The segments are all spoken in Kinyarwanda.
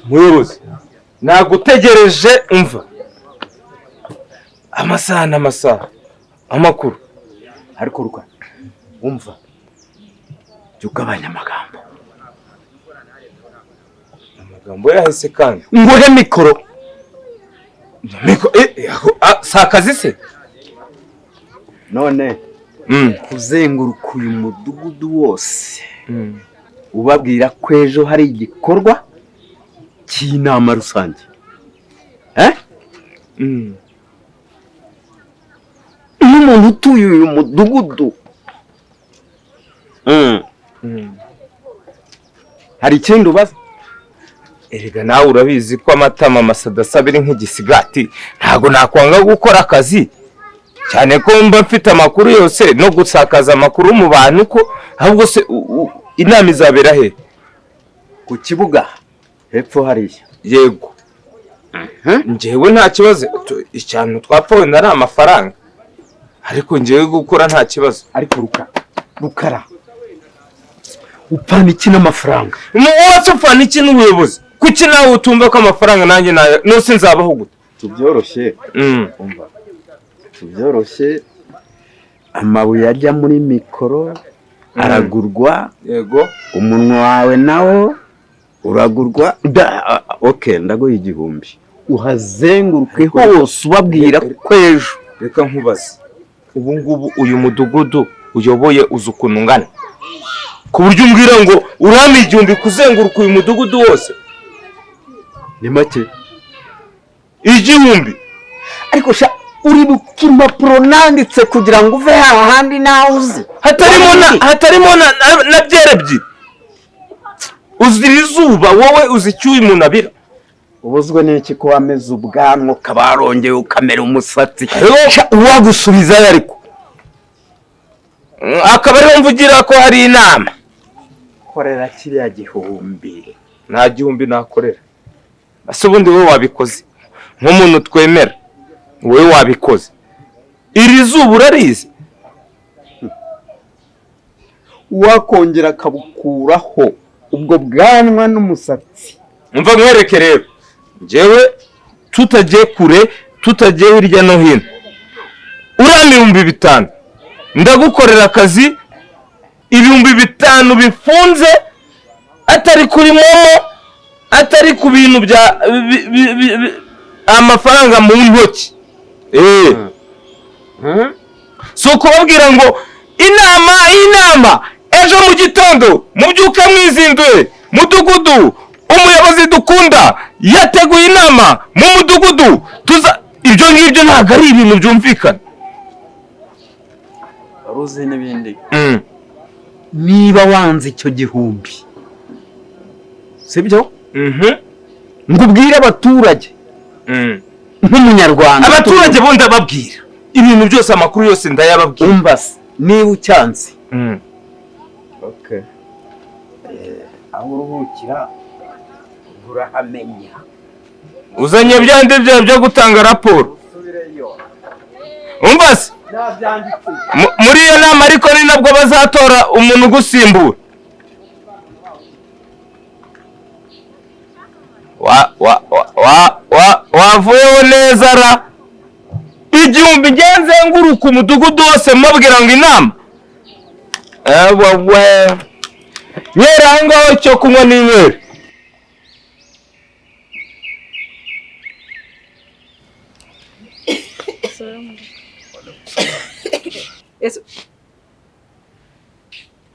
muyobozi nagutegereje umva amasaha n'amasaha amakuru ariko ruka umva ugabanya amagambo yahise kandi nguhe mikoro sakazi se none kuzenguruka uyu mudugudu wose ubabwira ko ejo hari igikorwa cy'inama rusange n'umuntu utuye uyu mudugudu hari ikindi ubaza? Erega nawe urabizi ko amatama amasada abiri nk'igisigati ntago nakwanga gukora akazi cyane ko mba mfite amakuru yose no gusakaza amakuru mu bantu ko ahubwo se inama izabera he? Ku kibuga hepfo hariya. Yego njyewe nta kibazo icyano twapfa ari amafaranga ariko njyewe gukora nta kibazo. Ariko rukara upana iki n'amafaranga? Wose upana iki n'ubuyobozi? Kuki nawe utumva ko amafaranga nanjye nose nzabaho gute? Tubyoroshye umva tubyoroshye amabuye ajya muri mikoro aragurwa. Yego umunwa wawe nawo uragurwa. Okay, ndagoye 1000 uhazenguruke hose ubabwira ko ejo. Reka nkubaze ubu ngubu uyu mudugudu uyoboye uzukuntu ngana ku buryo umbwira ngo urame 1000 kuzenguruka uyu mudugudu wose? Ni make 1000. Ariko sha uri bukimapuro nanditse kugira ngo uve hahandi nawe uzi hatarimo na byerebye uzira izuba wowe uzicyuye umunabira. Ubuzwe n'iki ko wameze ubwanwa kabarongeye ukamera umusatsi wagusubiza ariko akaba ari mvugira ko hari inama. Korera kiriya 1000. Nta 1000 nakorera. Ase ubundi wowe wabikoze nk'umuntu twemera wowe wabikoze iri zuba urarize wakongera kabukuraho ubwo bwanwa n'umusatsi. Umva nkwereke rero njyewe tutagiye kure tutagiye hirya no hino urame 5000 ndagukorera akazi 5000 bifunze atari kuri momo atari ku bintu bya amafaranga mu ntoki. So kubabwira ngo inama ejo mu gitondo mubyuke mwizinduye mudugudu umuyobozi dukunda yateguye inama mu mudugudu ibyo ngibyo ntabwo ari ibintu byumvikana. Waruzi n'ibindi niba wanze icyo 1000 sibyo ngubwire abaturage nk'umunyarwanda abaturage bo ndababwira ibintu byose amakuru yose ndayababwira. Umbase niba ucyanze okay aho uruhukira urahamenya uzanye byande byo gutanga raporo. Umbase muri iyo nama ariko ni nabwo bazatora umuntu gusimbura. Wavuyeho neza ra 1000 genze nguruka umudugudu wose mubwira ngo inama we nyerangaho cyo kunywa n'inywera.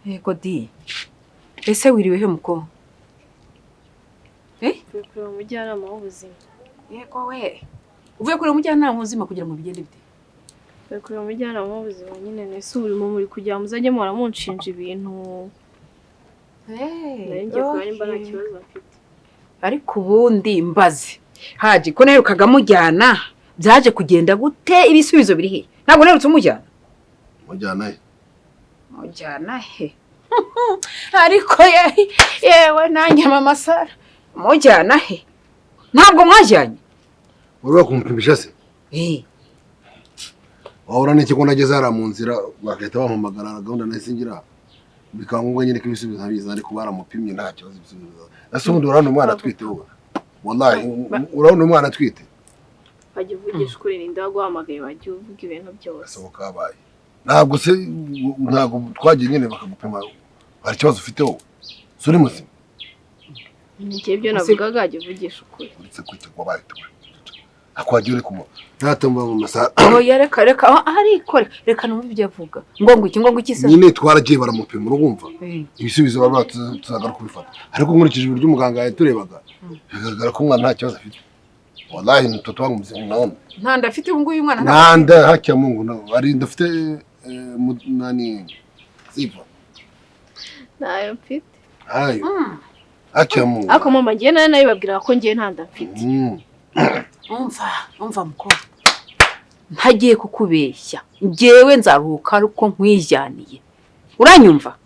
Yego di ese wiriwe he muko? Kuri umujyanama w'ubuzima. Yego we uvuye kuri umujyanama w'ubuzima kugira ngo bigende bite? Kuri umujyanama w'ubuzima nyine nese urimo muri kujya muzajye mura munshinja ibintu. Nenge ko ari mbana kibazo afite. Ariko ubundi mbaze haje ko naherukaga mujyana byaje kugenda gute ibisubizo biri he? Ntabwo nerutse umujyana. Mujyana he? Ariko yewe nanjye mama Sara mujyana he? Ntabwo mwajyanye. Uri kumpimisha se? Wahora n'iki ko nageze ara mu nzira bagahita bampamagara gahunda nasingira. bikaba ngombwa nyine ko ibisubizo ntabizi ariko baramupimye nta kibazo ibisubizo. Ese ubundi urabona umwana atwite wowe? Wallahi urabona umwana atwite? Wajya uvugisha ukuri ninde waguhamagaye wajya uvuga ibintu byose. Asohoka abaye. Ntabwo se ntabwo twagiye nyine bakagupima hari ikibazo ufite wowe. Suri muzima. Ngiye byo navugaga ajya uvugisha ukuri. Uretse kwita kwa bayo. Akwagiye uri kuma. Ntatumba mu masaha. Oya reka ariko reka numva ibyo avuga. Ngo iki se? Nyine twaragiye baramupima urumva. Ibisubizo baba tuzagaruka kubifata. Ariko nkurikije uburyo umuganga yaturebaga. Bigaragara ko umwana nta kibazo afite. Wallahi mtoto wangu mzee unaona. Ntanda afite ubu nguyu mwana Ntanda haki ya Mungu ari ndafite nani sifa. Nayo mfite. Hayo. Haki ya Mungu. Ako mama ngiye nayo babwira ko ngiye ntanda mfite. Umva mukobwa. Ntagiye kukubeshya. Ngewe nzaruhuka ariko nkwijyaniye. Uranyumva?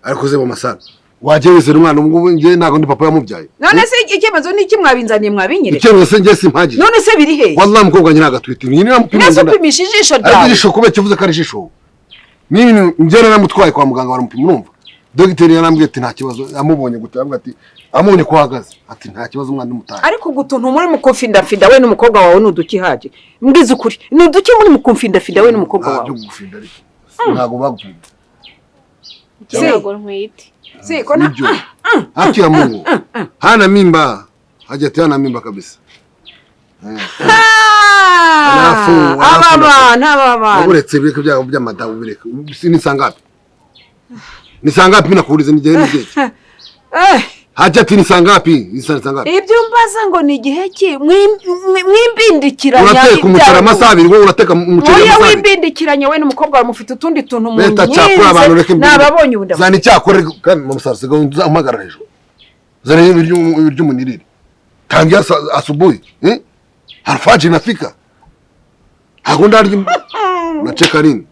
Ariko ze bamasana. Waje wizera umwana umwe ngiye ntago ndi papa yamubyaye. None se ikibazo niki mwabinzaniye mwabinyire? Ikibazo se ngiye simpagi. None se biri he? Wallahi mukobwa nyina agatwite. Nyine namupimye. Nese upimisha ijisho ryawe. Ari ijisho kuba kivuze ko ari ijisho. Mimi njyana namutwaye kwa muganga baramupima urumva. Dogiteri yarambwiye ati nta kibazo amubonye gutambwa ati amubonye ko hagaze ati nta kibazo umwana n'umutaye. Ariko gutuntu muri mukumfinda we n'umukobwa wawe nuduki haje. Mbwiza ukuri. Nuduki muri mukumfinda we n'umukobwa wawe. Gufinda ariko. Ntago bagupima. Ntago ntwite. Si kona. Haki ya Mungu. Hana mimba. Hajati hana mimba kabisa. Abana. Uretse bireke byabo by'amadabu bireke. Ni sangapi? Ni sangapi minakuuliza nije nije. Hajati ni sangapi? Ni sangapi? Ibyo mbaza ngo ni gihe ki mwimbindikiranya. Urateka umucera amasabi ngo urateka umucera amasabi. Oya wimbindikiranya we n'umukobwa wa mufite utundi tuntu mu Leta cyakora abantu reke mbere. Nababonye ubundi. Zani cyakora kandi mu musarse ngo uzahamagara hejuru. Zani ibiryo munirire. Tangia asubuhi, Alfajiri nafika. Hakuna argi unacheka nini?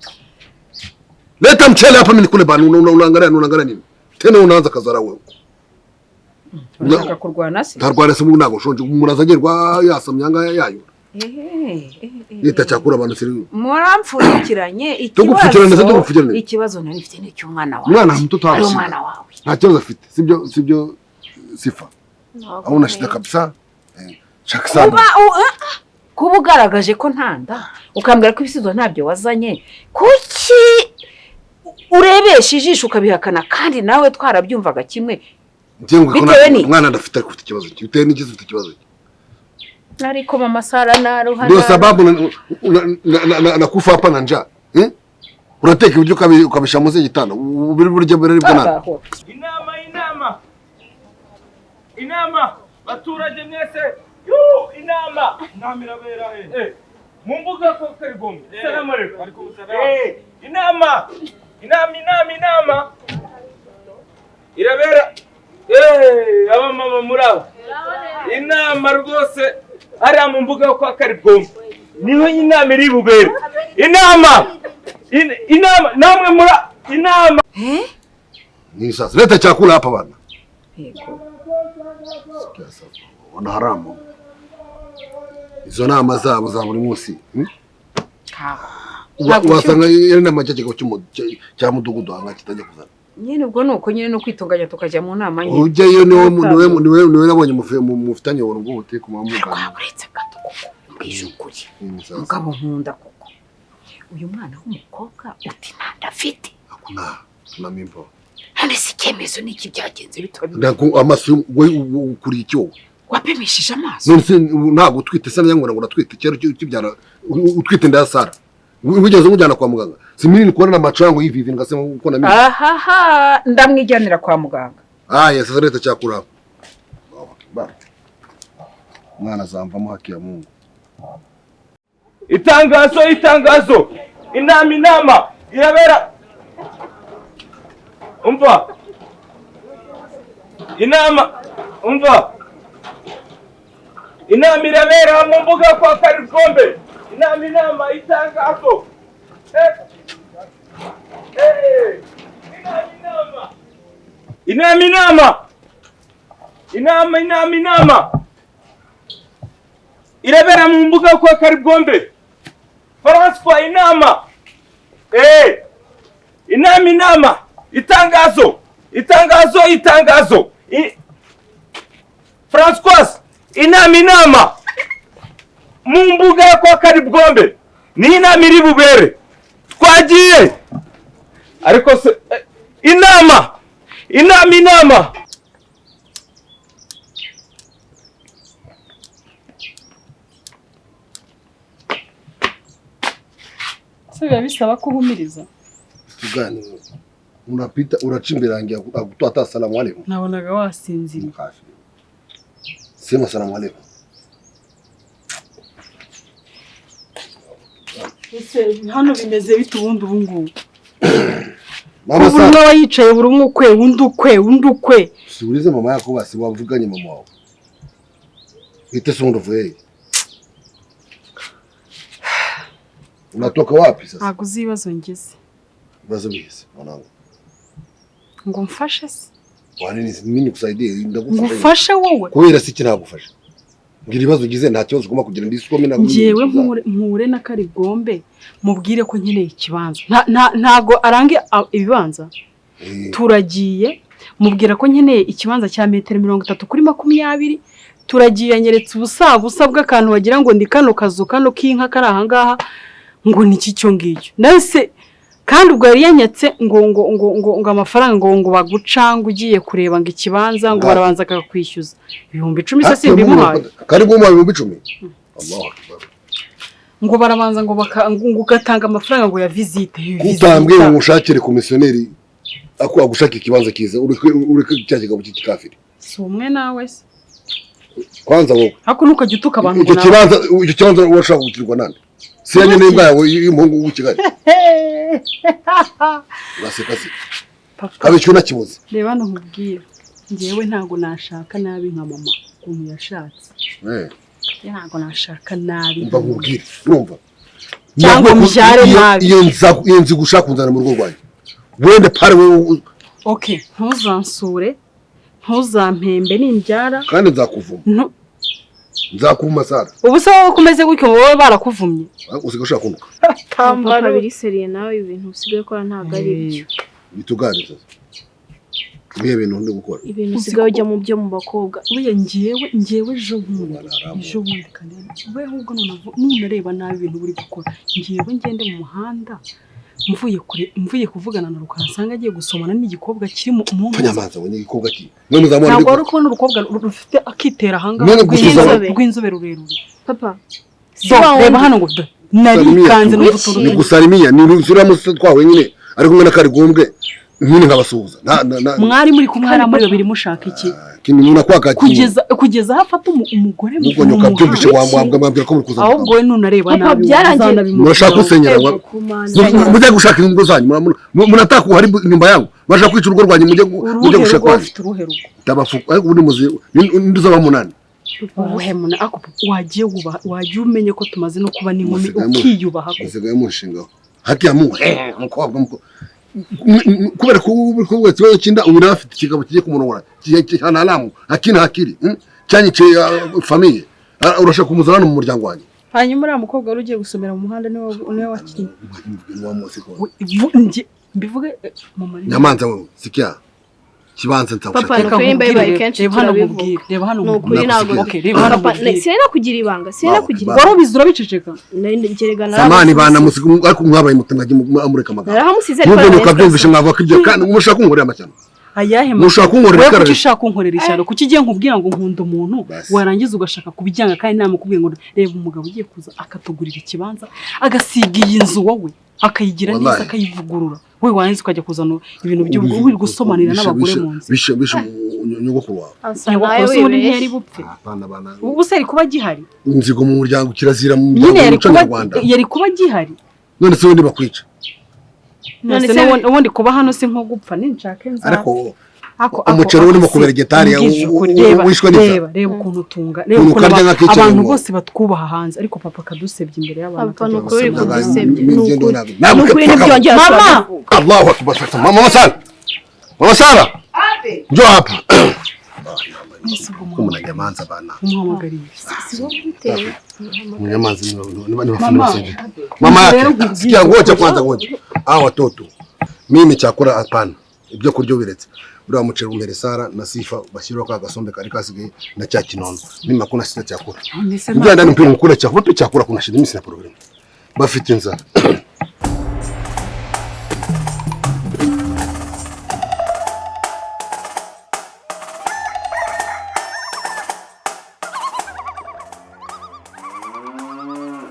Leta mchele hapa mimi nikule bana unaangalia nini? Tena unaanza kazara wewe. Unataka kurwana se? Ntarwana se munago shonje murazagerwa yasamyanga yayo. Leta cyakura abantu siri. Muramfurikiranye ikibazo nari mfite ni cy'umwana wawe. Mwana mtoto wako. Umwana wawe. Nta kibazo afite. Sibyo sifa. Hauna shida kabisa. Shaka sana. Kuba ugaragaje ko ntanda ukambwira ko ibisubizo ntabyo wazanye kuki urebesha ijisho ukabihakana kandi nawe twarabyumvaga kimwe mwana ndafite kufite ikibazo cy'uteye n'ikizo ufite ikibazo ariko mama Sara naruhana ndio sababu nakufa hapa na njaa unateka ibyo ukabisha muze gitanda ubiri buryo bari bwo nana inama baturage mwese inama namirabera mumbuga ko karigombe salamu alaykum alaikum salam inama irabera aba mama muraba inama rwose ari mumbuga ko karigombe niho inama iri bubere inama namwe mura inama ni sasa leta chakula hapa bana wana haramu izo nama zabo za buri munsi wasanga yari namajeje ko cya mudugudu hanga kitajya kuzana nyine ubwo nuko nyine no kwitunganya tukajya mu nama nyine ujye niwe nabonye mufitanye woro ngo uteke ku mamugana uretse gato mbije ukuri mugabo nkunda koko uyu mwana w'umukobwa uti ntanda afite akuna tunamimbo none si cyemezo niki byagenze bitobi ndago amaso ukuri icyo wapimishije amaso none ntago utwite se nyangora ngo uratwite cyero cy'ibyara utwite ndasara wigeze umujyana kwa muganga siminini kubona amacango yivivi ngasema uko na aha ndamwijyanira kwa muganga yes sasa leta cyakura mwana zamvamo haki ya Mungu itangazo inama irabera umva inama irabera mu mbuga kwa Karikombe inama itangazo inama irabera mu mbuga kwa Karikombe François inama Itangazo. François, inama mu mbuga ya kwa Karibwombe. Ni inama iri bubere. Twagiye. Ariko se inama. Biba bisaba kuhumiriza. Tugani unapita unachimbira rangi akutoa hata salamu alaykum. Nabonaga wasinzira. Sema salamu alaykum. Ese hano bimeze bite ubundi ubungubu? Mama Sara. Ubu yicaye buri umwe ukwe undi ukwe. Siulize mama yako basi wavuganye mama wao. Ite sondo vuye. Unatoka wapi sasa? Ntago uzibazo ngeze. Bazo bize mwanangu. Ngo mfashe se. Wanini mimi nikusaidie ndagufasha. Ngufashe wowe. Kubera siki nagufasha. Ngira ibibazo gize nta kibazo ugomba kugira ndisukome na ngewe mpure na Karibwombe mubwire ko nkeneye ikibanza. Ntago arange ibibanza. Turagiye mubwira ko nkeneye ikibanza cya metero 30 kuri 20. Turagiye nyeretse ubusa bw'akantu wagira ngo ndi kano kazu kano k'inka kari aha ngaha ngo niki cyo ngicyo. Nase kandi ubwo yari yanyatse ngo amafaranga ngo bagucanga ugiye kureba ngo ikibanza ngo barabanza akakwishyuza 10,000 se simbi muhaye. Karibwombe 10,000. Allahu akbar. Ngo barabanza ngo ugatanga amafaranga ngo ya visite. Utambwe ngo ushakire komisioneri ako agushaka ikibanza kiza ureke cyakigabo cy'ikafiri. Si umwe nawe se. Kwanza wowe. Hako nukajya utuka abantu ngo icyo kibanza washaka gutirwa nande? Siyanye nembwa yawe y'impungu w'Kigali. Baseka se. Kabicyo nakibuze. Reba no nkubwira. Ngewe ntago nashaka nabi nka mama umuntu yashatse. Ntago nashaka nabi. Umva nkubwire. Urumva? Cyangwa mujyare nabi. Iyo nzi gushaka kunzana mu rugo rwanjye. Wende pare wewe. Okay, ntuzansure. Ntuzampembe n'indyara. Kandi nzakuvuma. Nzakuma Sara. Ubu se wowe kumeze gutyo wowe barakuvumye. Usiga ushaka kunuka. Papa biri seriye nawe ibintu usigaye ukora ntago ari byo. Bitugane sasa. Biye bintu ndi gukora. Ibintu usigaye ujya mu byo mu bakobwa. Ubuye ngewe ejo bundi kandi we ahubwo none reba nabi ibintu buri gukora. Ngewe ngende mu muhanda mvuye kuvugana na Rukara nsanga agiye gusomana n'igikobwa kiri mu muntu. Panyamanza we n'igikobwa ki. Mwe muzamwana ntabwo ari kubona urukobwa rufite akitera hanga rw'inzobe rurerure. Papa. Reba hano ngo nari kanze no guturu. Ni gusarimiya ni usura musa twawe nyine ari kumwe na Karibwombe nyine nkabasuhuza. Mwari muri kumwara muri babiri mushaka iki? Kini nuna kwaka kugeza hafata umugore mu mugonyoka byumvishe wambwira ko muri kuzana. Ahubwo we nuna reba nabi. Murashaka kusenyera mujye gushaka ingo zanyu munataka hari nyumba yangu bashaka kwica urugo rwanyu mujye gushaka tabafuka ariko uri muzi nduza bamunani. Ubuhemuna ako wagiye umenye ko tumaze no kuba n'inkumi ukiyubaha ko usigaye mushinga hati ya Mungu mukobwa kubera ko ubwo kibazo kinda ubira afite ikigabo kigiye kumunora cyana alamu hakina hakiri cyanyice famille urashaka kumuzana mu muryango wanyu. Hanyuma uriya mukobwa wari ugiye gusomera mu muhanda niwe wakiri mbivuge mama Nyamanza wewe sikia kibanza ntagushaka. Papa nukuri mbaye kenshi turabivuga. Reba hano nukuri ntago. Okay reba hano. Papa sina kugira ibanga wari ubizura biceceka. Ngerega na Samani bana musiku ariko mwabaye mutangaje amureka amagara. Narahamusize ariko nubwo ukabyumvisha mwavuga ko ibyo kandi umushaka kunkorera amashyano. Ayahe mushaka kunkorera karare. Kuki ushaka kunkorera ishyano? Kuki igiye nkubwira ngo nkunda umuntu warangiza ugashaka kubijyanga kandi nta mukubwiye ngo reba umugabo ugiye kuza akatugurira ikibanza agasiga iyi nzu wowe akayigira neza akayivugurura. We wanze ukajya kuzana ibintu by'ubwo uri gusomanira n'abagore mu nzu. Bishe nyogokuru wawe. Nyogokuru undi ntiyari bupfe. Ubu se ari kuba gihari. Inzigo mu muryango kirazira mu Rwanda. Yari kuba gihari. None se wundi bakwica. None se ubundi kuba hano se nko gupfa ninshake nza. Ariko umucero urimo kubera gitari wishwe neza. Reba ukuntu utunga. Reba abantu bose batwubaha hanze ariko papa kadusebye imbere y'abantu. Papa nukuri kadusebye. Nukuri n'ibyongera. Mama. Allahu akbar. Mama Sara. Mama Sara. Abe. Njoo hapa. Kumuna Nyamanza bana. Umuhamagariye. Si wowe bitewe. Nyamanza ni bafundisha. Mama sikia ngoja kwanza ngoja. Hao watoto mimi chakula hapana. ibyo kuryo biretse uriya muceri umere Sara na Sifa bashyiraho ka gasombe kari kasigaye na cya kinono nima kuna sita cyakura None se njyana mpira mukura cyakura cyakura kuna shida imisi na program bafite inzara